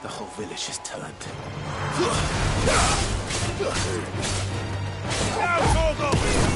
The whole village is turned. Now, Torgo!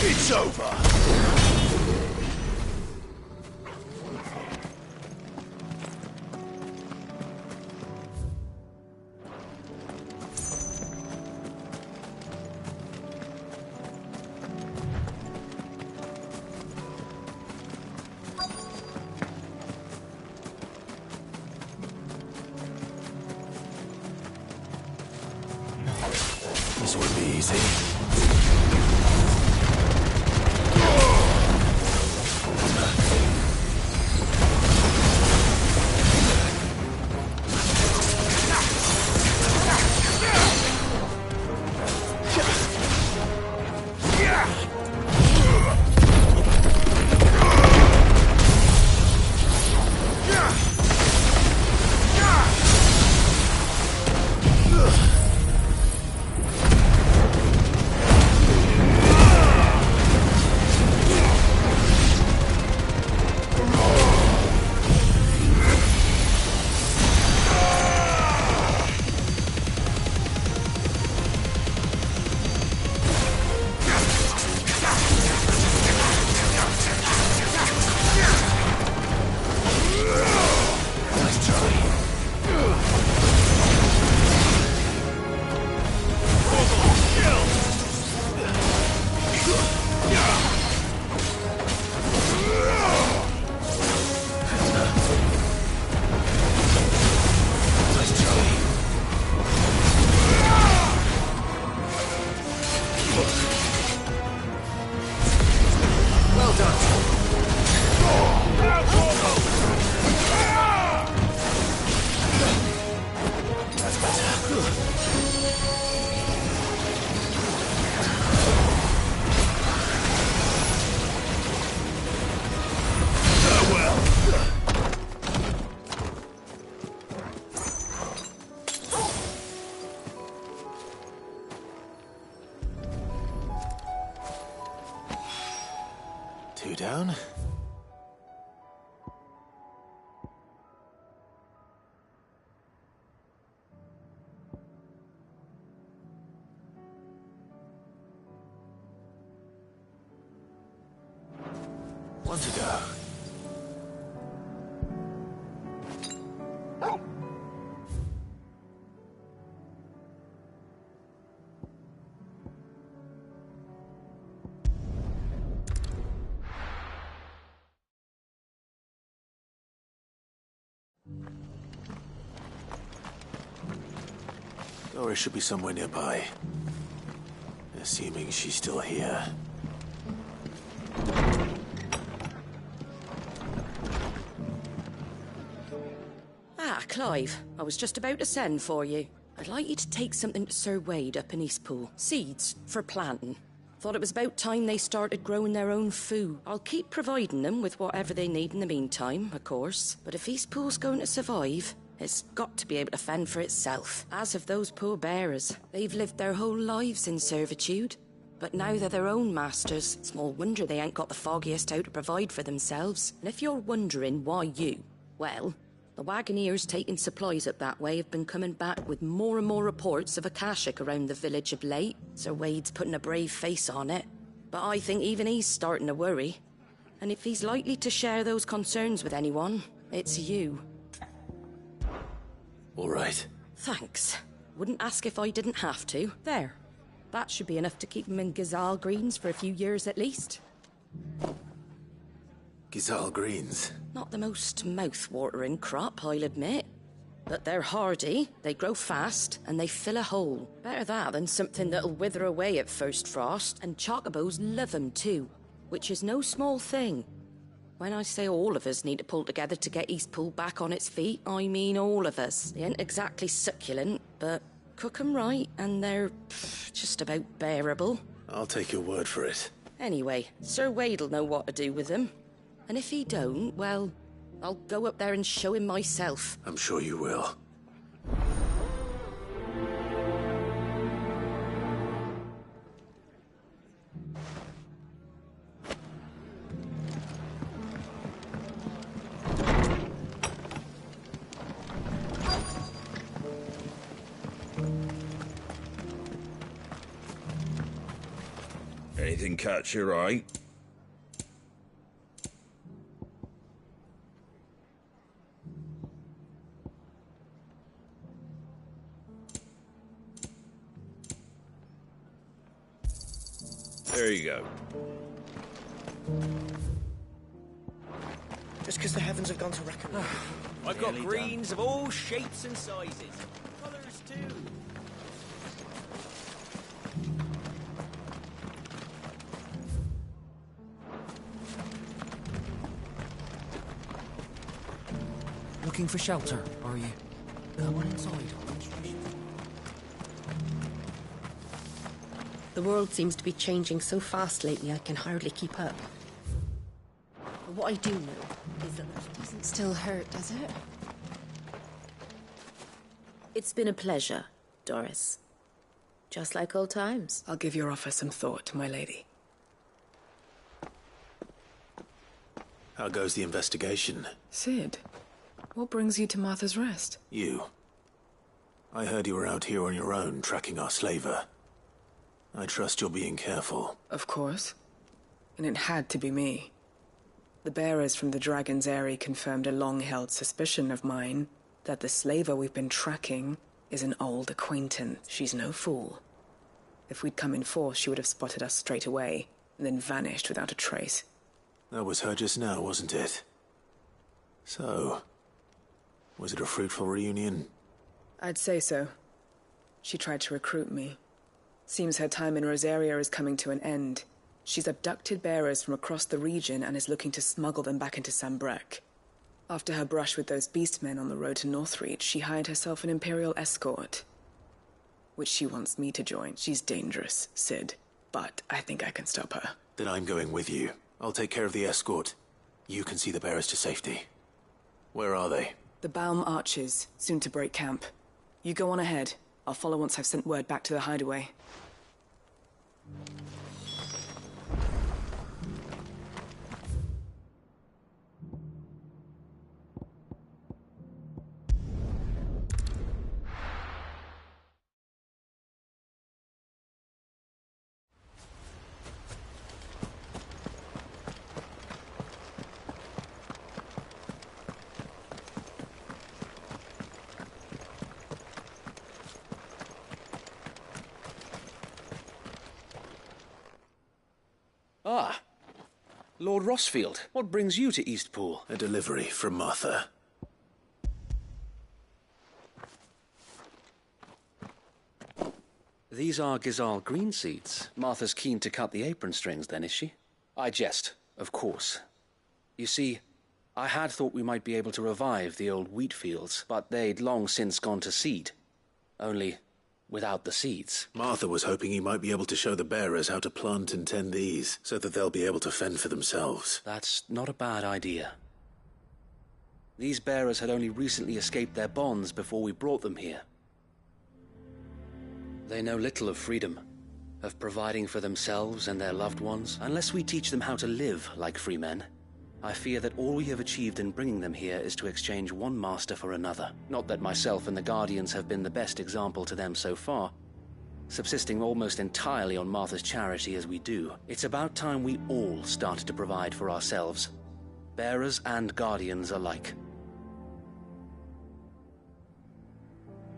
It's over! This would be easy. Two down. One to go. Doris should be somewhere nearby. Assuming she's still here. Ah, Clive. I was just about to send for you. I'd like you to take something to Sir Wade up in Eastpool. Seeds for planting. Thought it was about time they started growing their own food. I'll keep providing them with whatever they need in the meantime, of course. But if Eastpool's going to survive, it's got to be able to fend for itself. As have those poor bearers. They've lived their whole lives in servitude. But now they're their own masters. Small wonder they ain't got the foggiest how to provide for themselves. And if you're wondering why you, well, the wagoneers taking supplies up that way have been coming back with more and more reports of Akashic around the village of late. Sir Wade's putting a brave face on it. But I think even he's starting to worry. And if he's likely to share those concerns with anyone, it's you. All right. Thanks. Wouldn't ask if I didn't have to. There. That should be enough to keep him in Gazal Greens for a few years at least. Gazal Greens. Not the most mouth-watering crop, I'll admit. But they're hardy, they grow fast, and they fill a hole. Better that than something that'll wither away at first frost, and chocobos love 'em too, which is no small thing. When I say all of us need to pull together to get Eastpool back on its feet, I mean all of us. They ain't exactly succulent, but cook 'em right, and they're just about bearable. I'll take your word for it. Anyway, Sir Wade'll know what to do with them. And if he don't, well, I'll go up there and show him myself. I'm sure you will. Anything catch your eye? There you go. Just because the heavens have gone to wreck. I've got greens of all shapes and sizes. Colours too. Looking for shelter, are you? Come on inside. The world seems to be changing so fast lately I can hardly keep up. But what I do know is that it doesn't still hurt, does it? It's been a pleasure, Doris. Just like old times. I'll give your offer some thought, my lady. How goes the investigation? Sid, what brings you to Martha's Rest? You. I heard you were out here on your own, tracking our slaver. I trust you're being careful. Of course. And it had to be me. The bearers from the Dragon's Eyrie confirmed a long-held suspicion of mine that the slaver we've been tracking is an old acquaintance. She's no fool. If we'd come in force, she would have spotted us straight away, and then vanished without a trace. That was her just now, wasn't it? So, was it a fruitful reunion? I'd say so. She tried to recruit me. Seems her time in Rosaria is coming to an end. She's abducted bearers from across the region and is looking to smuggle them back into Sambrec. After her brush with those beastmen on the road to Northreach, she hired herself an Imperial escort, which she wants me to join. She's dangerous, Sid, but I think I can stop her. Then I'm going with you. I'll take care of the escort. You can see the bearers to safety. Where are they? The Baum Archers, soon to break camp. You go on ahead. I'll follow once I've sent word back to the hideaway. Ah, Lord Rossfield, what brings you to Eastpool? A delivery from Martha. These are Gizal green seeds. Martha's keen to cut the apron strings then, is she? I jest, of course. You see, I had thought we might be able to revive the old wheat fields, but they'd long since gone to seed. Only without the seeds. Martha was hoping you might be able to show the bearers how to plant and tend these, so that they'll be able to fend for themselves. That's not a bad idea. These bearers had only recently escaped their bonds before we brought them here. They know little of freedom, of providing for themselves and their loved ones. Unless we teach them how to live like free men, I fear that all we have achieved in bringing them here is to exchange one master for another. Not that myself and the Guardians have been the best example to them so far, subsisting almost entirely on Martha's charity as we do. It's about time we all started to provide for ourselves, bearers and Guardians alike.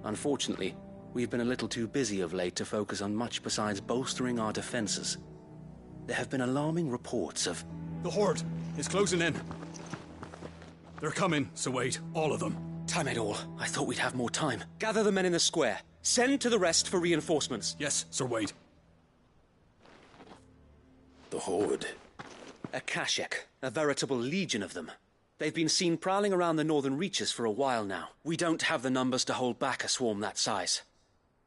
Unfortunately, we've been a little too busy of late to focus on much besides bolstering our defenses. There have been alarming reports of... The Horde is closing in. They're coming, so wait, all of them. Time it all. I thought we'd have more time. Gather the men in the square. Send to the rest for reinforcements. Yes, Sir Wade. The Horde? A Kashek, a veritable legion of them. They've been seen prowling around the northern reaches for a while now. We don't have the numbers to hold back a swarm that size.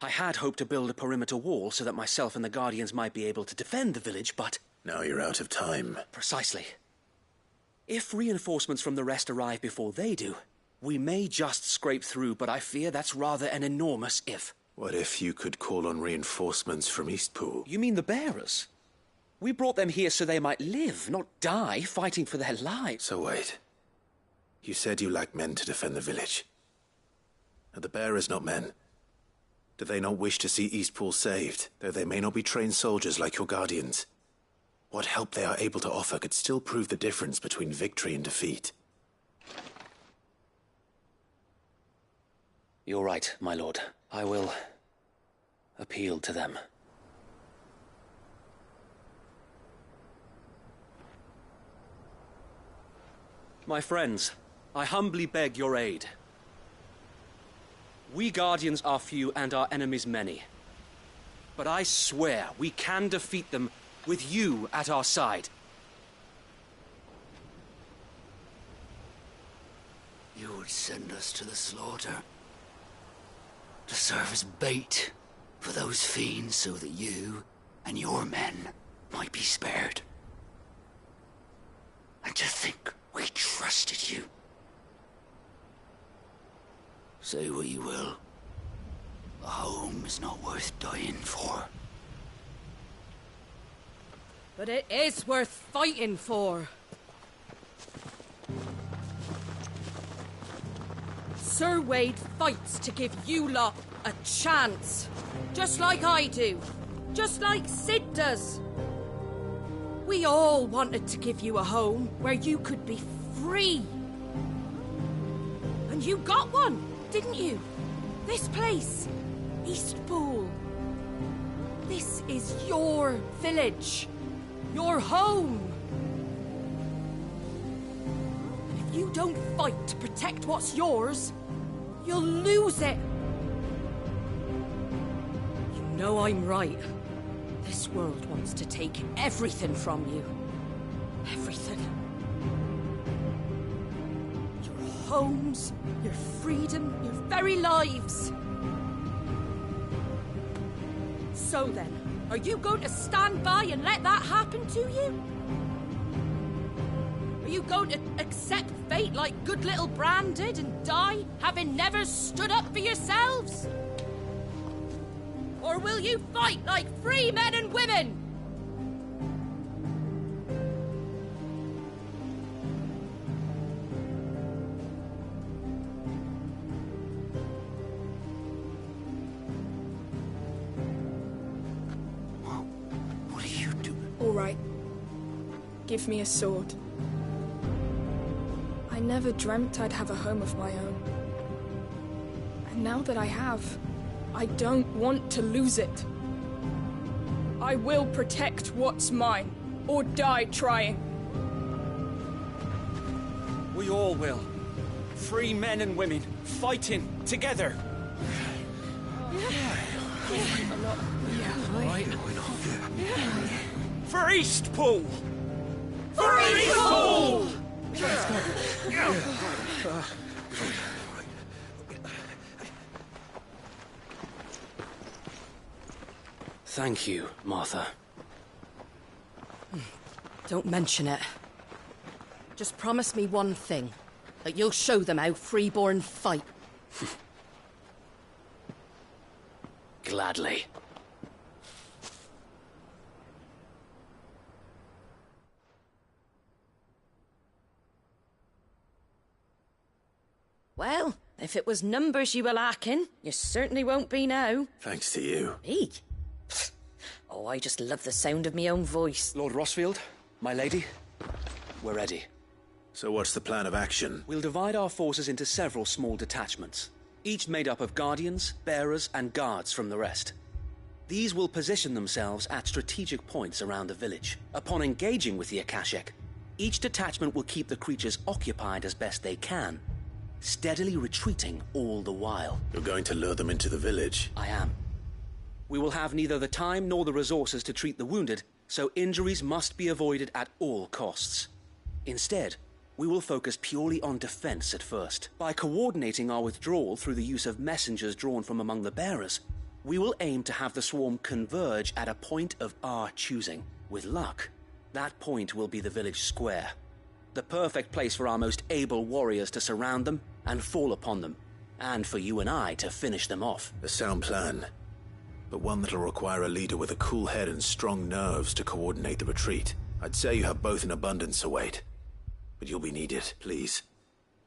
I had hoped to build a perimeter wall so that myself and the Guardians might be able to defend the village, but... Now you're out of time. Precisely. If reinforcements from the rest arrive before they do, we may just scrape through, but I fear that's rather an enormous if. What if you could call on reinforcements from Eastpool? You mean the bearers? We brought them here so they might live, not die, fighting for their lives. So wait. You said you lack men to defend the village. Are the bearers not men? Do they not wish to see Eastpool saved, though they may not be trained soldiers like your Guardians? What help they are able to offer could still prove the difference between victory and defeat. You're right, my lord. I will appeal to them. My friends, I humbly beg your aid. We Guardians are few and our enemies many. But I swear we can defeat them with you at our side. You would send us to the slaughter, to serve as bait for those fiends so that you and your men might be spared. And to think we trusted you. Say what you will, a home is not worth dying for. But it is worth fighting for. Sir Wade fights to give you lot a chance. Just like I do. Just like Sid does. We all wanted to give you a home where you could be free. And you got one, didn't you? This place, Eastpool. This is your village. Your home. And if you don't fight to protect what's yours, you'll lose it. You know I'm right. This world wants to take everything from you. Everything. Your homes, your freedom, your very lives. So then, are you going to stand by and let that happen to you? Are you going to accept fate like good little Bran did and die, having never stood up for yourselves? Or will you fight like free men and women? What do you do? All right. Give me a sword. I never dreamt I'd have a home of my own. And now that I have, I don't want to lose it. I will protect what's mine. or die trying. We all will. Free men and women, fighting together. For Eastpool! For Eastpool! Thank you, Martha. Don't mention it. Just promise me one thing. That you'll show them how freeborn fight. Gladly. Well, if it was numbers you were lacking, you certainly won't be now. Thanks to you. Me? Oh, I just love the sound of my own voice. Lord Rossfield, my lady, we're ready. So what's the plan of action? We'll divide our forces into several small detachments, each made up of guardians, bearers, and guards from the rest. These will position themselves at strategic points around the village. Upon engaging with the Akashic, each detachment will keep the creatures occupied as best they can, steadily retreating all the while. You're going to lure them into the village? I am. We will have neither the time nor the resources to treat the wounded, so injuries must be avoided at all costs. Instead, we will focus purely on defense at first. By coordinating our withdrawal through the use of messengers drawn from among the bearers, we will aim to have the swarm converge at a point of our choosing. With luck, that point will be the village square. The perfect place for our most able warriors to surround them and fall upon them, and for you and I to finish them off. A sound plan, but one that'll require a leader with a cool head and strong nerves to coordinate the retreat. I'd say you have both in abundance, Sir Wade. But you'll be needed, please.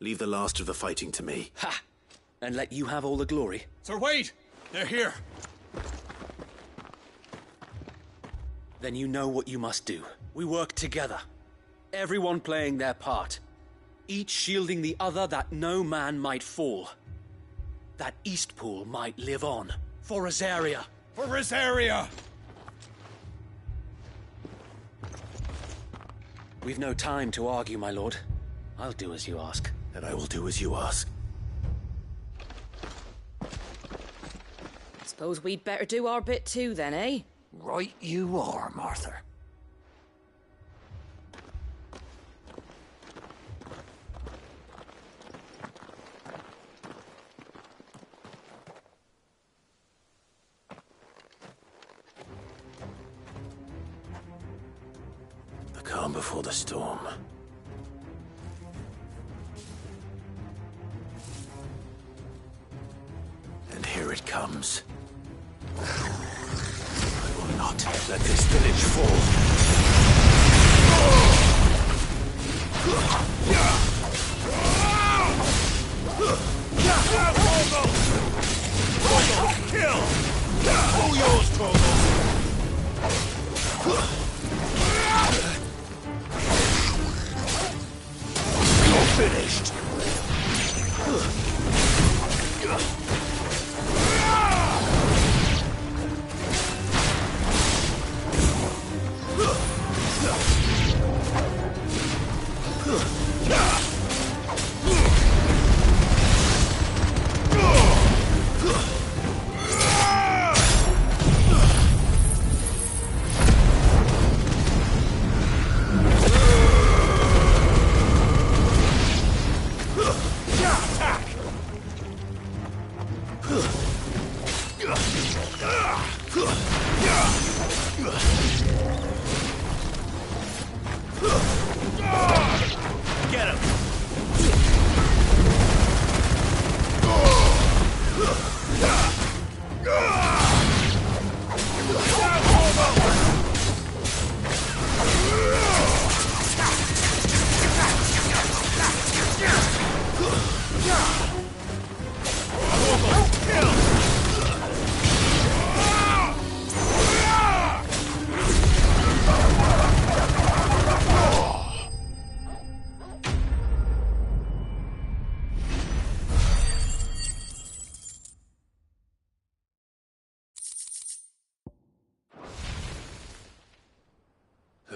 Leave the last of the fighting to me. Ha! And let you have all the glory. Sir Wade! They're here! Then you know what you must do. We work together. Everyone playing their part. Each shielding the other that no man might fall. That Eastpool might live on. For Rosaria! For Rosaria! We've no time to argue, my lord. I'll do as you ask. And I will do as you ask. Suppose we'd better do our bit too then, eh? Right you are, Martha. The calm before the storm. And here it comes. I will not let this village fall. Kill! All yours, Torgal! You're finished! Get him!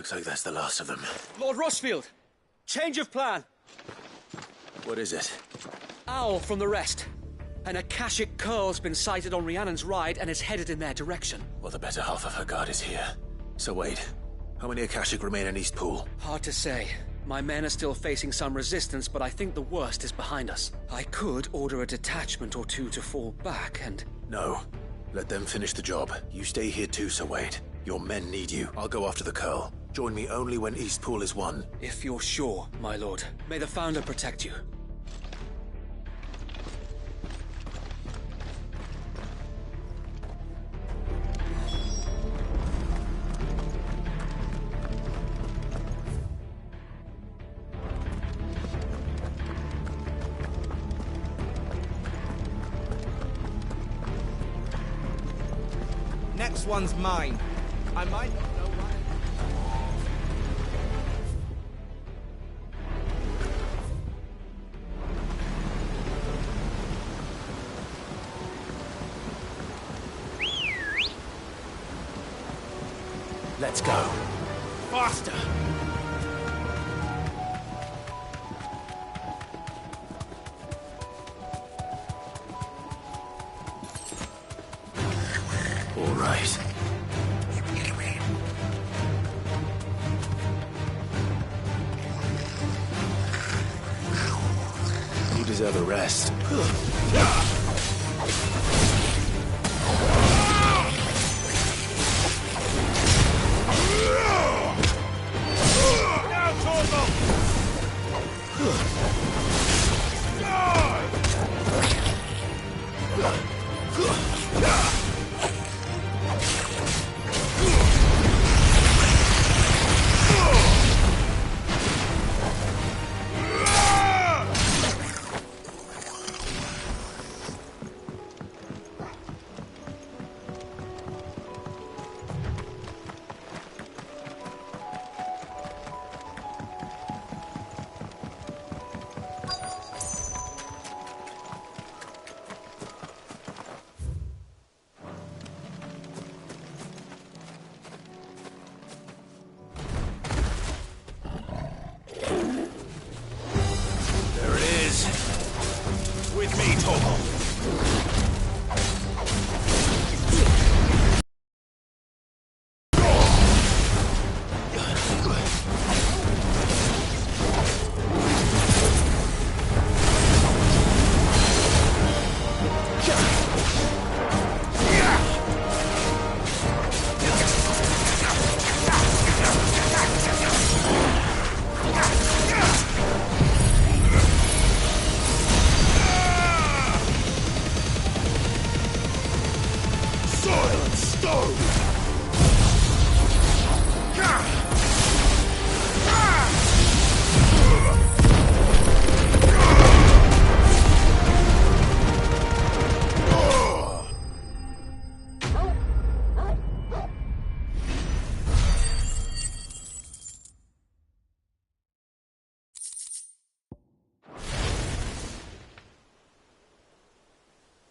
Looks like that's the last of them. Lord Rossfield! Change of plan! What is it? Owl from the rest. An Akashic curl's been sighted on Rhiannon's ride and is headed in their direction. Well, the better half of her guard is here. So wait, how many Akashic remain in Eastpool? Hard to say. My men are still facing some resistance, but I think the worst is behind us. I could order a detachment or two to fall back and... No. Let them finish the job. You stay here too, Sir Wade. Your men need you. I'll go after the curl. Join me only when Eastpool is won. If you're sure, my lord. May the Founder protect you. Next one's mine. I might not know why. Let's go. Faster! All right. You deserve a rest. Now, Torgal! With me, Torgal.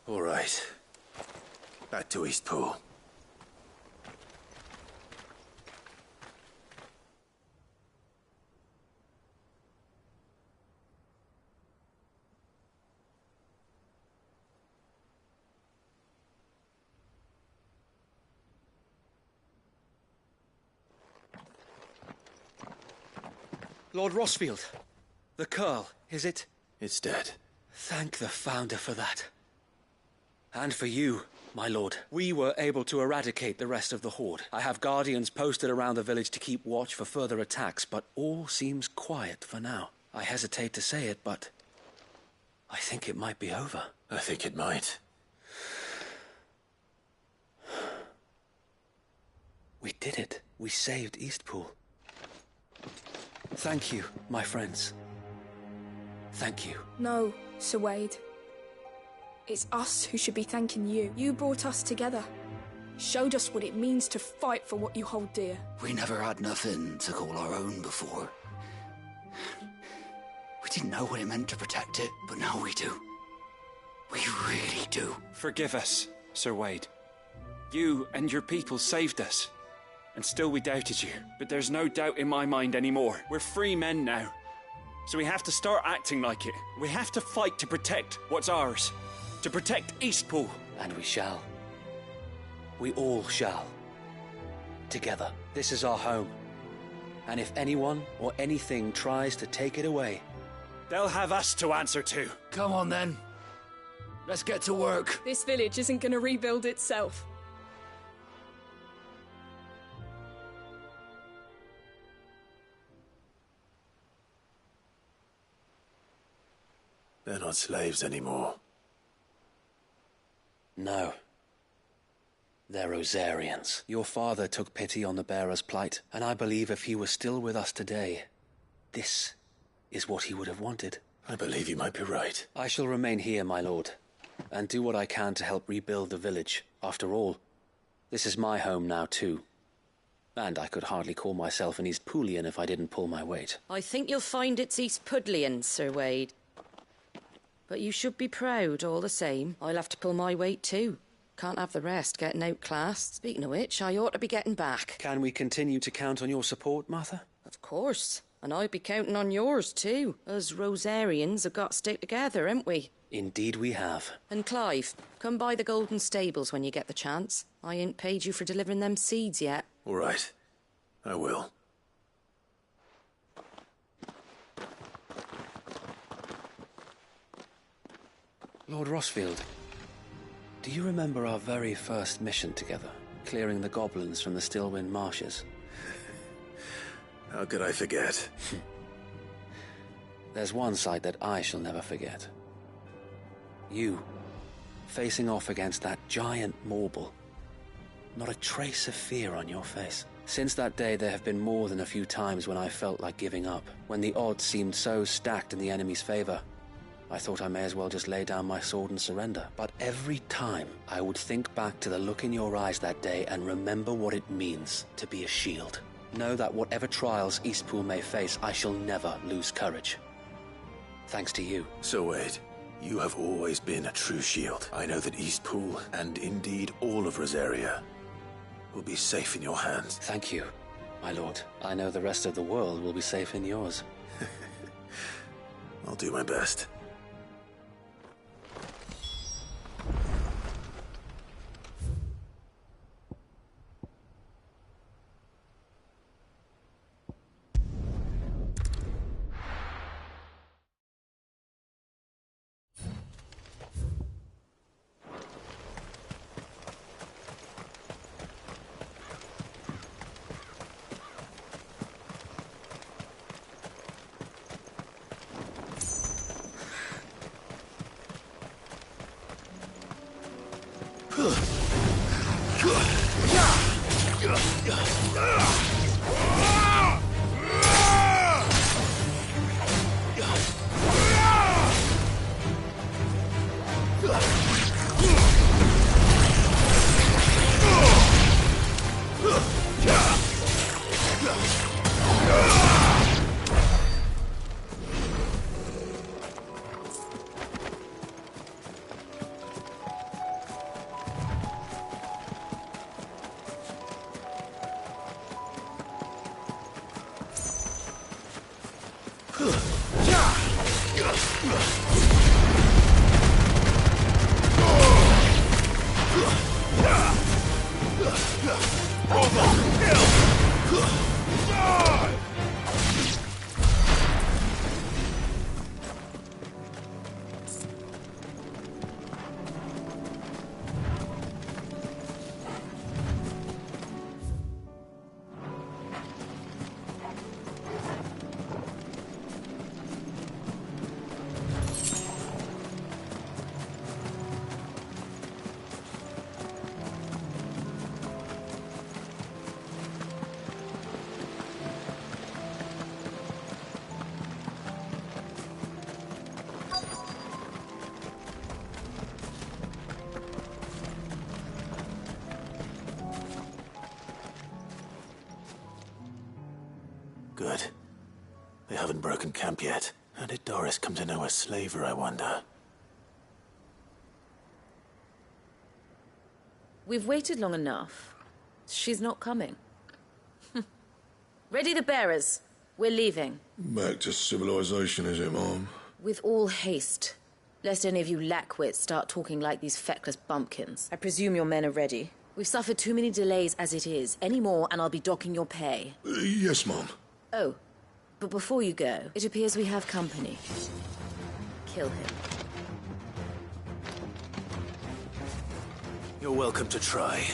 All right. Back to Eastpool. Lord Rossfield, the curl, is it? It's dead. Thank the Founder for that. And for you, my lord. We were able to eradicate the rest of the Horde. I have guardians posted around the village to keep watch for further attacks, but all seems quiet for now. I hesitate to say it, but I think it might be over. I think it might. We did it. We saved Eastpool. Thank you, my friends. Thank you. No, Sir Wade. It's us who should be thanking you. You brought us together. Showed us what it means to fight for what you hold dear. We never had nothing to call our own before. We didn't know what it meant to protect it, but now we do. We really do. Forgive us, Sir Wade. You and your people saved us. and still we doubted you. But there's no doubt in my mind anymore. We're free men now. So we have to start acting like it. We have to fight to protect what's ours. To protect Eastpool. And we shall. We all shall. Together. This is our home. And if anyone or anything tries to take it away, they'll have us to answer to. Come on then. Let's get to work. This village isn't gonna rebuild itself. They're not slaves anymore. No. They're Rosarians. Your father took pity on the bearer's plight, and I believe if he were still with us today, this is what he would have wanted. I believe you might be right. I shall remain here, my lord, and do what I can to help rebuild the village. After all, this is my home now too. And I could hardly call myself an Eastpoolian if I didn't pull my weight. I think you'll find it's Eastpudlian, Sir Wade. But you should be proud all the same. I'll have to pull my weight too. Can't have the rest getting outclassed. Speaking of which, I ought to be getting back. Can we continue to count on your support, Martha? Of course. And I'll be counting on yours too. Us Rosarians have got to stick together, haven't we? Indeed we have. And Clive, come by the Golden Stables when you get the chance. I ain't paid you for delivering them seeds yet. All right. I will. Lord Rossfield, do you remember our very first mission together? Clearing the goblins from the Stillwind Marshes? How could I forget? There's one sight that I shall never forget. You, facing off against that giant Morble. Not a trace of fear on your face. Since that day, there have been more than a few times when I felt like giving up, when the odds seemed so stacked in the enemy's favor. I thought I may as well just lay down my sword and surrender. But every time, I would think back to the look in your eyes that day and remember what it means to be a shield. Know that whatever trials Eastpool may face, I shall never lose courage. Thanks to you. Sir Wade, you have always been a true shield. I know that Eastpool, and indeed all of Rosaria, will be safe in your hands. Thank you, my lord. I know the rest of the world will be safe in yours. I'll do my best. Good. They haven't broken camp yet. How did Doris come to know a slaver, I wonder? We've waited long enough. She's not coming. Ready the bearers. We're leaving. Back to civilization, is it, Mom? With all haste. Lest any of you lackwits start talking like these feckless bumpkins. I presume your men are ready. We've suffered too many delays as it is. Any more and I'll be docking your pay. Yes, Mom. Oh, but before you go, it appears we have company. Kill him. You're welcome to try.